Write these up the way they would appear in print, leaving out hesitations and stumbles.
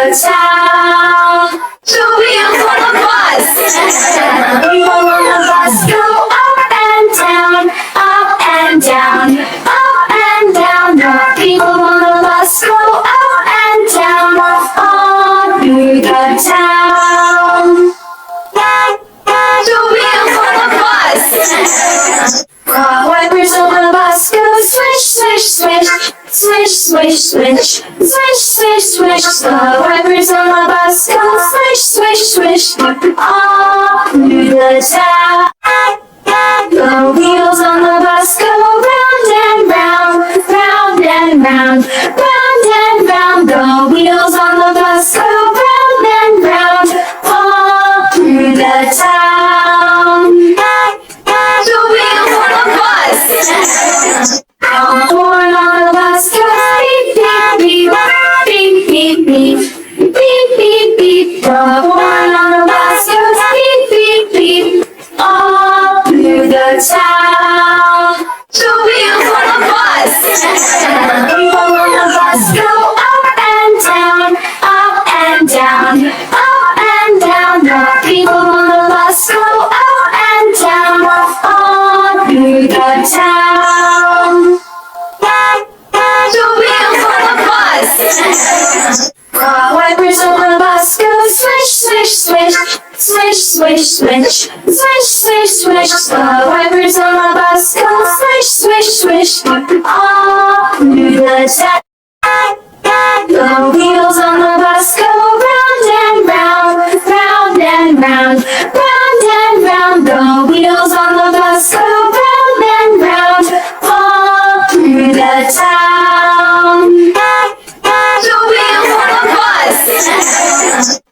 the town. The wheels on the bus. People on the bus go up and down, up and down, up and down. The people on the bus go up and down, all through the town. The wheels on the bus. Car wipers on the bus go swish, swish, swish, swish, swish, swish, swish, swish, swish. The wipers on the bus go swish, swish, swish, all through the town. The wheels on the bus go round and round, round and round, round and round. The wheels on the bus go round and round, all through the town. The wheels on the bus. The horn on the bus goes beep, beep, beep, beep, beep, beep, beep, beep, beep. The horn on the bus goes beep, beep, beep, all through the town. The wheels on the bus. People on the bus go up and down, up and down, up and down. The people on the bus go up and down, all through the town. The wheels on the bus. Car wipers on the bus go swish, swish, swish, swish, swish, swish, swish, swish, swish. The wipers on the bus go swish, swish, swish, all through the town. The wheels on the bus go round and round, round and round, round and round. The wheels on the bus go round and round, all through the town. The wheels on the bus.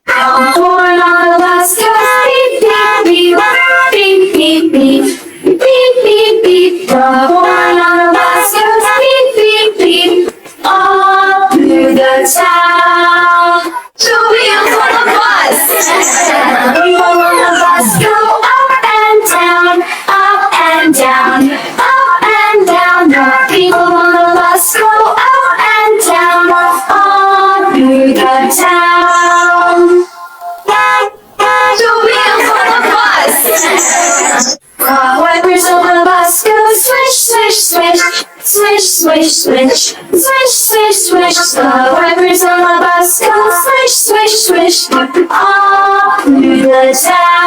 The horn on the bus goes beep, beep, beep, beep, beep, beep, beep, beep. The horn on the bus goes beep, beep, beep, all through the town. The wheels on the bus. People on the bus go up and down, up and down, up and down. The people on the bus go up and down, all through the town. The wheels on the bus. Car wipers on the bus go swish, swish, swish, swish, swish, swish, swish, swish, swish. The wipers on the bus go swish, swish, swish, all through the town.